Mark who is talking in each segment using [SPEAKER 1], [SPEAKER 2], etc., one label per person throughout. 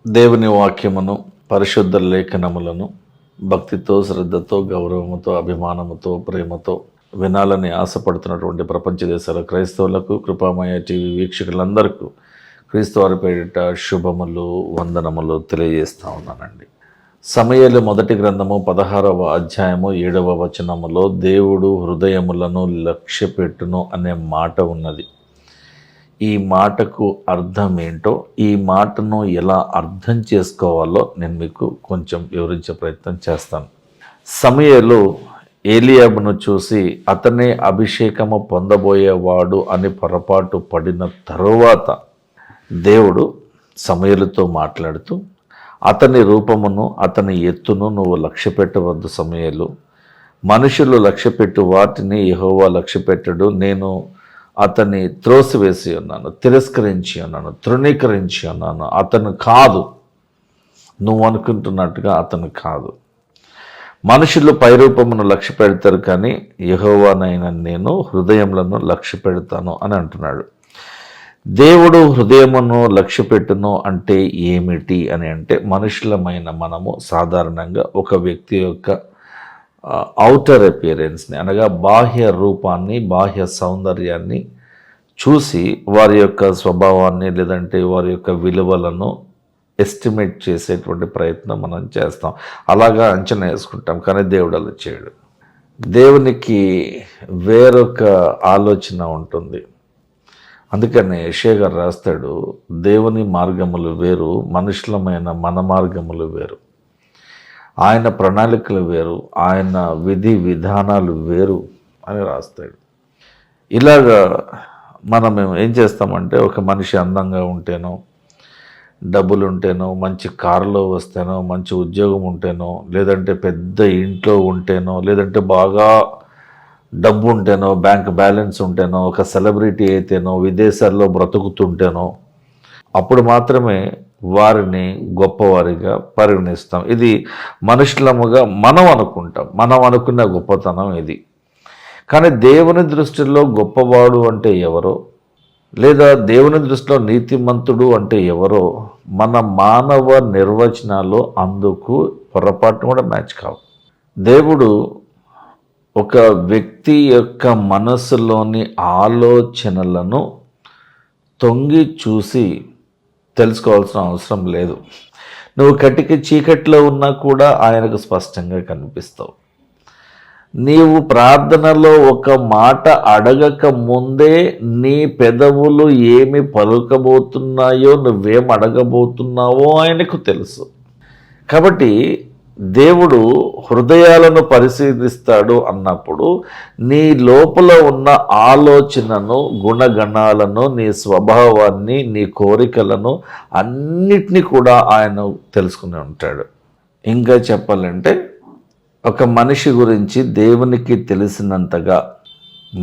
[SPEAKER 1] దేవుని వాక్యమును, పరిశుద్ధ లేఖనములను భక్తితో, శ్రద్ధతో, గౌరవముతో, అభిమానముతో, ప్రేమతో వినాలని ఆశపడుతున్నటువంటి ప్రపంచ దేశాల క్రైస్తవులకు, కృపామయ టీవీ వీక్షకులందరికీ క్రీస్తు వారి పేరిట శుభములు, వందనములు తెలియజేస్తా ఉన్నానండి. సమూయేలు మొదటి గ్రంథము 16వ అధ్యాయము 7వ వచనములో దేవుడు హృదయములను లక్ష్యపెట్టును అనే మాట ఉన్నది. ఈ మాటకు అర్థం ఏంటో, ఈ మాటను ఎలా అర్థం చేసుకోవాలో నేను మీకు కొంచెం వివరించే ప్రయత్నం చేస్తాను. సమూయేలు ఏలీయాబును చూసి అతనే అభిషేకము పొందబోయేవాడు అని పొరపాటు పడిన తరువాత దేవుడు సమూయేలుతో మాట్లాడుతూ, అతని రూపమును, అతని ఎత్తును నువ్వు లక్ష్యపెట్టవద్దు సమూయేలు. మనుషులు లక్ష్యపెట్టు వాటిని యెహోవా లక్ష్యపెట్టడు. నేను అతన్ని త్రోసివేసి ఉన్నాను, తిరస్కరించి ఉన్నాను, తృణీకరించి ఉన్నాను. అతను కాదు, నువ్వు అనుకుంటున్నట్టుగా అతను కాదు. మనుషులు పైరూపమును లక్ష్య పెడతారు, కానీ యెహోవానైన నేను హృదయములను లక్ష్య పెడతాను అని అంటున్నాడు. దేవుడు హృదయమును లక్ష్య పెట్టును అంటే ఏమిటి అని అంటే, మనుషులమైన మనము సాధారణంగా ఒక వ్యక్తి యొక్క ఔటర్ అపియరెన్స్ని, అనగా బాహ్య రూపాన్ని, బాహ్య సౌందర్యాన్ని చూసి వారి యొక్క స్వభావాన్ని లేదంటే వారి యొక్క విలువలను ఎస్టిమేట్ చేసేటువంటి ప్రయత్నం మనం చేస్తాం. అలాగా అంచనా వేసుకుంటాం, కానీ దేవుడు అలా చేయడు. దేవునికి వేరొక ఆలోచన ఉంటుంది. అందుకని యెషయా గారు రాస్తాడు, దేవుని మార్గములు వేరు, మనుషులమైన మన మార్గములు వేరు. ఆయన ప్రణాళికలు వేరు, ఆయన విధి విధానాలు వేరు అని రాస్తాడు. ఇలాగా మనం ఏం చేస్తామంటే, ఒక మనిషి అందంగా ఉంటేనో, డబ్బులు ఉంటేనో, మంచి కారులో వస్తేనో, మంచి ఉద్యోగం ఉంటేనో, లేదంటే పెద్ద ఇంట్లో ఉంటేనో, లేదంటే బాగా డబ్బు ఉంటేనో, బ్యాంక్ బ్యాలెన్స్ ఉంటేనో, ఒక సెలబ్రిటీ అయితేనో, విదేశాల్లో బ్రతుకుతుంటేనో, అప్పుడు మాత్రమే వారిని గొప్పవారిగా పరిగణిస్తాం. ఇది మనుషులముగా మనం అనుకుంటాం, మనం అనుకున్న గొప్పతనం ఇది. కానీ దేవుని దృష్టిలో గొప్పవాడు అంటే ఎవరో, లేదా దేవుని దృష్టిలో నీతిమంతుడు అంటే ఎవరో, మన మానవ నిర్వచనాలు అందుకు పొరపాటును కూడా మ్యాచ్ కావు. దేవుడు ఒక వ్యక్తి యొక్క మనసులోని ఆలోచనలను తొంగి చూసి తెలుసుకోవాల్సిన అవసరం లేదు. నువ్వు కటిక చీకట్లో ఉన్నా కూడా ఆయనకు స్పష్టంగా కనిపిస్తావు. నీవు ప్రార్థనలో ఒక మాట అడగక ముందే నీ పెదవులు ఏమి పలుకబోతున్నాయో, నువ్వేం అడగబోతున్నావో ఆయనకు తెలుసు. కాబట్టి దేవుడు హృదయాలను పరిశీలిస్తాడు అన్నప్పుడు నీ లోపల ఉన్న ఆలోచనను, గుణగణాలను, నీ స్వభావాన్ని, నీ కోరికలను అన్నిటినీ కూడా ఆయన తెలుసుకుని ఉంటాడు. ఇంకా చెప్పాలంటే, ఒక మనిషి గురించి దేవునికి తెలిసినంతగా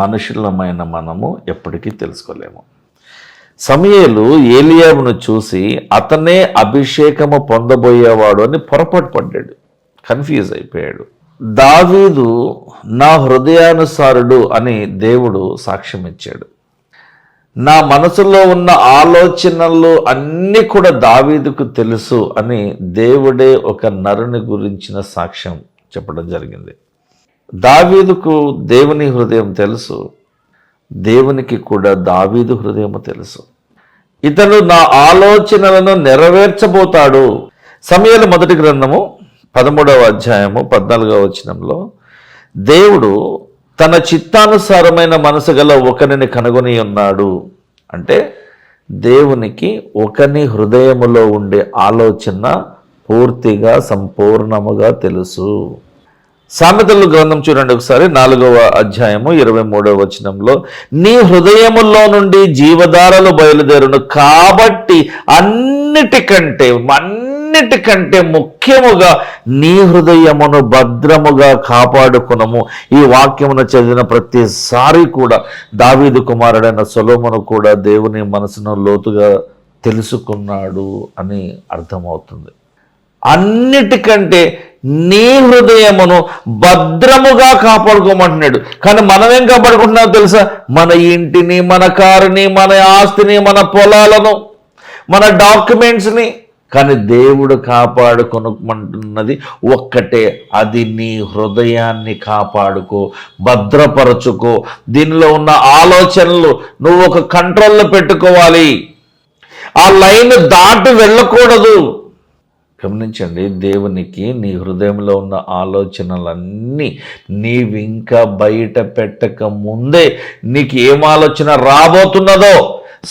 [SPEAKER 1] మనుషులమైన మనము ఎప్పటికీ తెలుసుకోలేము. సమూయేలు ఏలీయాబును చూసి అతనే అభిషేకము పొందబోయేవాడు అని పొరపాటు పడ్డాడు, కన్ఫ్యూజ్ అయిపోయాడు. దావీదు నా హృదయానుసారుడు అని దేవుడు సాక్ష్యం ఇచ్చాడు. నా మనసులో ఉన్న ఆలోచనలు అన్నీ కూడా దావీదుకు తెలుసు అని దేవుడే ఒక నరుని గురించిన సాక్ష్యం చెప్పడం జరిగింది. దావీదుకు దేవుని హృదయం తెలుసు, దేవునికి కూడా దావీదు హృదయము తెలుసు. ఇతను నా ఆలోచనలను నెరవేర్చబోతాడు. సమూయేలు మొదటి గ్రంథము 13వ అధ్యాయము 14వ వచనంలో దేవుడు తన చిత్తానుసారమైన మనసు గల ఒకరిని కనుగొని ఉన్నాడు అంటే, దేవునికి ఒకని హృదయములో ఉండే ఆలోచన పూర్తిగా సంపూర్ణముగా తెలుసు. సామెతల గ్రంథం చూడండి ఒకసారి, 4వ అధ్యాయము 23వ వచనంలో, నీ హృదయములో నుండి జీవధారలు బయలుదేరును, కాబట్టి అన్నిటికంటే ముఖ్యముగా నీ హృదయమును భద్రముగా కాపాడుకునము. ఈ వాక్యమును చదివిన ప్రతిసారి కూడా దావీదు కుమారుడైన సొలొమోను కూడా దేవుని మనసును లోతుగా తెలుసుకున్నాడు అని అర్థమవుతుంది. అన్నిటికంటే నీ హృదయమును భద్రముగా కాపాడుకోమంటున్నాడు. కానీ మనం ఏం కాపాడుకుంటున్నామో తెలుసా? మన ఇంటిని, మన కారుని, మన ఆస్తిని, మన పొలాలను, మన డాక్యుమెంట్స్ని, కానీ దేవుడు కాపాడుకొనమంటున్నది ఒక్కటే, అది నీ హృదయాన్ని కాపాడుకో, భద్రపరచుకో. దీనిలో ఉన్న ఆలోచనలు నువ్వు ఒక కంట్రోల్లో పెట్టుకోవాలి. ఆ లైన్ దాటి వెళ్ళకూడదు. గమనించండి, దేవునికి నీ హృదయంలో ఉన్న ఆలోచనలన్నీ నీవు ఇంకా బయట పెట్టక ముందే నీకు ఏం ఆలోచన రాబోతున్నదో,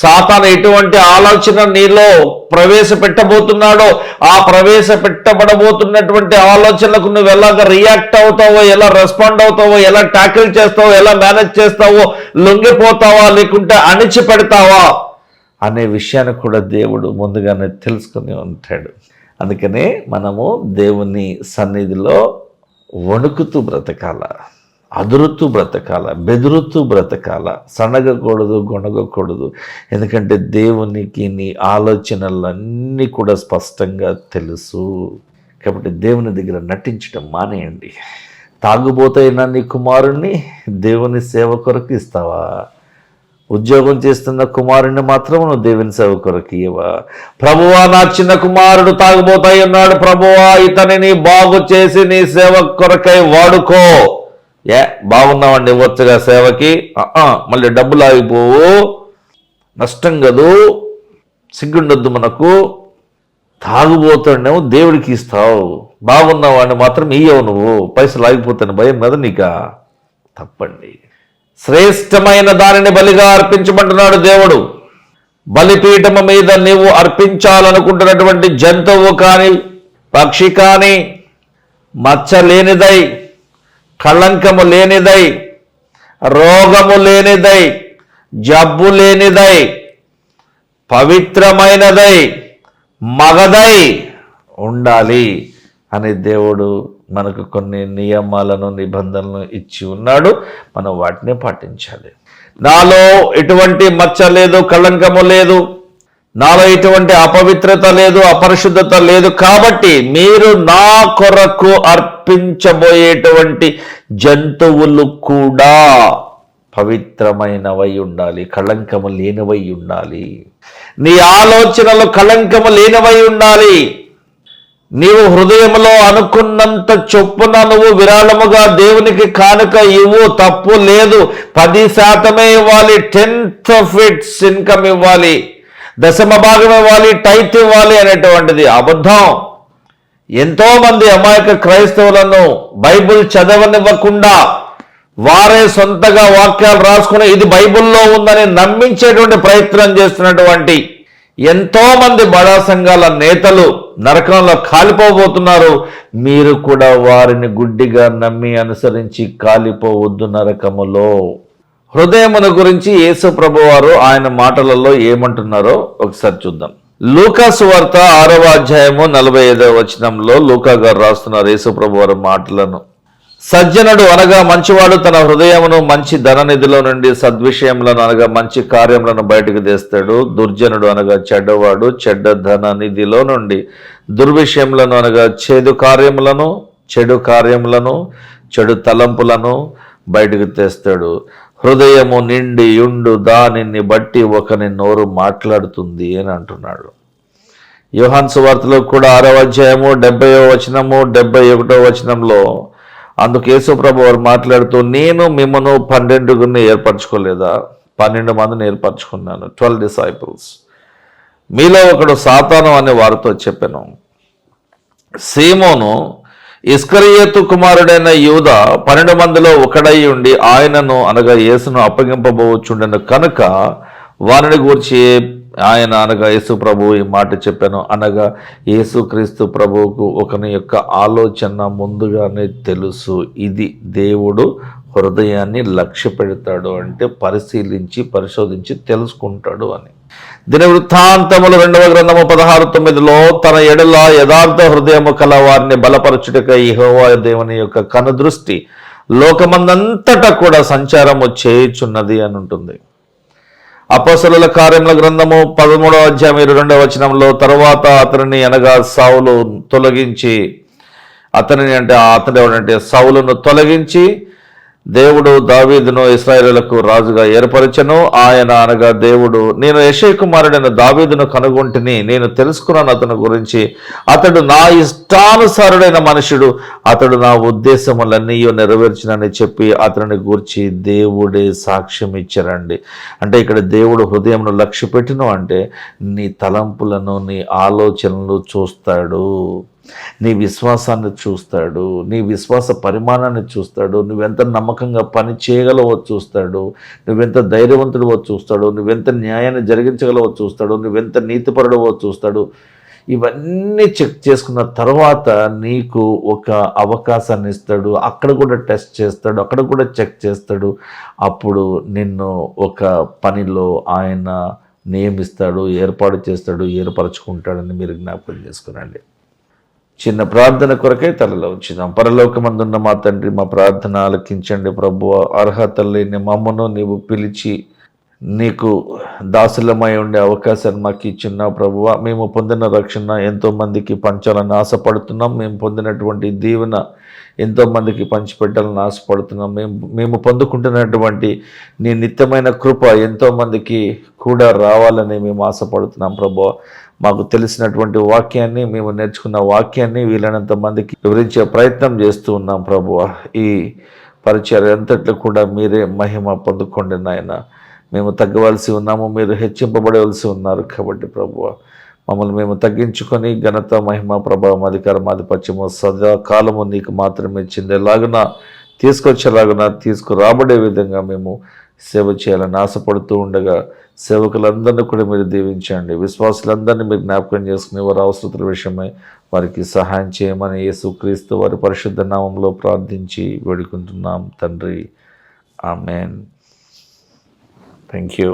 [SPEAKER 1] సాతాను ఎటువంటి ఆలోచన నీలో ప్రవేశపెట్టబోతున్నాడో, ఆ ప్రవేశపెట్టబడబోతున్నటువంటి ఆలోచనలకు నువ్వు ఎలాగ రియాక్ట్ అవుతావో, ఎలా రెస్పాండ్ అవుతావో, ఎలా ట్యాకిల్ చేస్తావో, ఎలా మేనేజ్ చేస్తావో, లొంగిపోతావా లేకుంటే అణిచిపెడతావా అనే విషయాన్ని కూడా దేవుడు ముందుగానే తెలుసుకుని ఉంటాడు. అందుకనే మనము దేవుని సన్నిధిలో వణుకుతూ బ్రతకాల, అదురుతూ బ్రతకాల, బెదురుతూ బ్రతకాల, సనగకూడదు, గొణగకూడదు. ఎందుకంటే దేవునికి నీ ఆలోచనలన్నీ కూడా స్పష్టంగా తెలుసు. కాబట్టి దేవుని దగ్గర నటించడం మానేయండి. తాగుబోతైన నీ కుమారుణ్ణి దేవుని సేవ కొరకు ఇస్తావా? ఉద్యోగం చేస్తున్న కుమారుణ్ణి మాత్రం నువ్వు దేవుని సేవ కొరకు ఇవ్వవా? ప్రభువా, నా చిన్న కుమారుడు తాగుబోతాయి ఉన్నాడు, ప్రభువా ఇతనిని బాగు చేసి నీ సేవ కొరకై వాడుకో. బాగున్నామండి, ఇవ్వచ్చుగా సేవకి, మళ్ళీ డబ్బులు ఆగిపోవు, నష్టం కదూ, సిగ్గుండొద్దు మనకు. తాగుబోతాడేమో దేవుడికి ఇస్తావు, బాగున్నవాడిని మాత్రం ఇయ్యవు నువ్వు, పైసలు ఆగిపోతాను భయం కదా నీకా? తప్పండి. శ్రేష్టమైన దానిని బలిగా అర్పించమంటున్నాడు దేవుడు. బలిపీఠము మీద నీవు అర్పించాలనుకుంటున్నటువంటి జంతువు కానీ, పక్షి కానీ, మచ్చ లేనిదై, కళంకము లేనిదై, రోగము లేనిదై, జబ్బు లేనిదై, పవిత్రమైనదై, మగదై ఉండాలి అని దేవుడు మనకు కొన్ని నియమాలను, నిబంధనలను ఇచ్చి ఉన్నాడు. మనం వాటిని పాటించాలి. నాలో ఎటువంటి మచ్చ లేదు, కళంకము లేదు, నాలో ఎటువంటి అపవిత్రత లేదు, అపరిశుద్ధత లేదు. కాబట్టి మీరు నా కొరకు అర్పించబోయేటువంటి జంతువులు కూడా పవిత్రమైనవై ఉండాలి, కళంకము లేనివై ఉండాలి. నీ ఆలోచనలు కళంకము లేనివై ఉండాలి. నీవు హృదయంలో అనుకున్నంత చొప్పున నువ్వు విరాళముగా దేవునికి కానుక ఇవ్వు, తప్పు లేదు. 10% ఇవ్వాలి, 10th of its ఇన్కమ్ ఇవ్వాలి, 10వ భాగం ఇవ్వాలి, టైత్ ఇవ్వాలి అనేటువంటిది అబద్ధం. ఎంతో మంది అమాయక క్రైస్తవులను బైబిల్ చదవనివ్వకుండా వారే సొంతగా వాక్యాలు రాసుకుని ఇది బైబిల్లో ఉందని నమ్మించేటువంటి ప్రయత్నం చేస్తున్నటువంటి ఎంతో మంది బడా సంఘాల నేతలు నరకంలో కాలిపోబోతున్నారు. మీరు కూడా వారిని గుడ్డిగా నమ్మి అనుసరించి కాలిపోవద్దు నరకములో. హృదయమును గురించి యేసు ప్రభువారు ఆయన మాటలలో ఏమంటున్నారో ఒకసారి చూద్దాం. లూకా సువార్త 6వ అధ్యాయము 45వ వచనంలో లూకా గారు రాస్తున్నారు యేసు ప్రభువారి మాటలను. సజ్జనుడు అనగా మంచివాడు తన హృదయమును మంచి ధననిధిలో నుండి సద్విషయములను అనగా మంచి కార్యములను బయటకు తెస్తాడు. దుర్జనుడు అనగా చెడ్డవాడు చెడ్డ ధన నిధిలో నుండి దుర్విషయములను అనగా చెడు కార్యములను చెడు తలంపులను బయటకు తెస్తాడు. హృదయము నిండి ఉండు దానిని బట్టి ఒకని నోరు మాట్లాడుతుంది అని అంటున్నాడు. యోహాను సువార్తలో కూడా 6వ అధ్యాయము 70వ వచనము 71వ వచనంలో అందుకు యేసు ప్రభు వారు మాట్లాడుతూ, నేను మిమ్మను 12 ఏర్పరచుకోలేదా? 12 మందిని ఏర్పరచుకున్నాను, 12 disciples. మీలో ఒకడు సాతాను అనే వారితో చెప్పాను. సీమోను ఇస్కరియోతు కుమారుడైన యూదా 12 మందిలో ఒకడై ఉండి ఆయనను అనగా యేసును అప్పగింపబోచుండెను కనుక వారిని గూర్చి ఆయన అనగా యేసు ప్రభు ఈ మాట చెప్పాను. అనగా యేసుక్రీస్తు ప్రభువుకు ఒకని యొక్క ఆలోచన ముందుగానే తెలుసు. ఇది దేవుడు హృదయాన్ని లక్ష్య పెడతాడు అంటే పరిశీలించి పరిశోధించి తెలుసుకుంటాడు అని. దినవృత్తాంతములు 2వ గ్రంథము 16:9లో తన ఎడల యథార్థ హృదయము కల వారిని బలపరచుటకై యెహోవా దేవుని యొక్క కనుదృష్టి లోకమందంతటా కూడా సంచారము చేయుచున్నది అని ఉంటుంది. అపోస్తలుల కార్యముల గ్రంథము 13వ అధ్యాయం 22వ వచనంలో తరువాత అతనిని అనగా సౌలు తొలగించి, అతనిని అంటే అతడు ఎవడంటే సౌలును తొలగించి దేవుడు దావీదును ఇశ్రాయేలులకు రాజుగా ఏర్పరచెను. ఆయన అనగా దేవుడు, నేను యెషయా కుమారుడైన దావీదును కనుగొంటిని, నేను తెలుసుకున్నాను అతని గురించి. అతడు నా ఇష్టానుసారుడైన మనుషుడు, అతడు నా ఉద్దేశములన్నీ నెరవేర్చినని చెప్పి అతనిని గూర్చి దేవుడే సాక్ష్యం ఇచ్చారండి. అంటే ఇక్కడ దేవుడు హృదయంను లక్ష్య పెట్టిను అంటే నీ తలంపులను, నీ ఆలోచనలు చూస్తాడు, నీ విశ్వాసాన్ని చూస్తాడు, నీ విశ్వాస పరిమాణాన్ని చూస్తాడు, నువ్వెంత నమ్మకంగా పని చేయగలవో చూస్తాడు, నువ్వెంత ధైర్యవంతుడివో చూస్తాడు, నువ్వెంత న్యాయాన్ని జరిగించగలవో చూస్తాడు, నువ్వెంత నీతిపరుడవో చూస్తాడు. ఇవన్నీ చెక్ చేసుకున్న తర్వాత నీకు ఒక అవకాశాన్ని ఇస్తాడు, అక్కడ కూడా టెస్ట్ చేస్తాడు, అక్కడ కూడా చెక్ చేస్తాడు. అప్పుడు నిన్ను ఒక పనిలో ఆయన నియమిస్తాడు, ఏర్పాటు చేస్తాడు, ఏర్పరచుకుంటాడని మీరు జ్ఞాపకం చేసుకునండి. చిన్న ప్రార్థన కొరకే తలలో ఉంచుదాం. పరలోకమందున్న మా తండ్రి, మా ప్రార్థన ఆలకించండి ప్రభువా. అర్హత లేని మమ్మను నీవు పిలిచి నీకు దాసులమై ఉండే అవకాశాన్ని మాకు ఇచ్చిన ప్రభువా. మేము పొందిన రక్షణ ఎంతోమందికి పంచాలని ఆశపడుతున్నాం. మేము పొందినటువంటి దీవెన ఎంతోమందికి పంచిపెట్టాలని ఆశపడుతున్నాం. మేము పొందుకుంటున్నటువంటి నీ నిత్యమైన కృప ఎంతోమందికి కూడా రావాలని మేము ఆశపడుతున్నాం ప్రభువా. మాకు తెలిసినటువంటి వాక్యాన్ని, మేము నేర్చుకున్న వాక్యాన్ని వీలైనంత మందికి వివరించే ప్రయత్నం చేస్తూ ఉన్నాం ప్రభువా. ఈ పరిచర్య అంతట్లో కూడా మీరే మహిమ పొందుకోండి నాయన. మేము తగ్గవలసి ఉన్నాము, మీరు హెచ్చింపబడవలసి ఉన్నారు కాబట్టి ప్రభువా, మమ్మల్ని మేము తగ్గించుకొని ఘనత, మహిమ, ప్రభావం, అధికారం, ఆధిపత్యము సదాకాలము నీకు మాత్రమే చెందేలాగున, తీసుకొచ్చేలాగున, తీసుకురాబడే విధంగా మేము సేవ చేయాలని ఆశపడుతూ ఉండగా సేవకులందరినీ కూడా మీరు దీవించండి. విశ్వాసులందరినీ మీరు జ్ఞాపకం చేసుకుని వారి అవసరతల విషయమై వారికి సహాయం చేయమని యేసుక్రీస్తు వారి పరిశుద్ధ నామంలో ప్రార్థించి వేడుకుంటున్నాం తండ్రి. ఆమేన్. Thank you.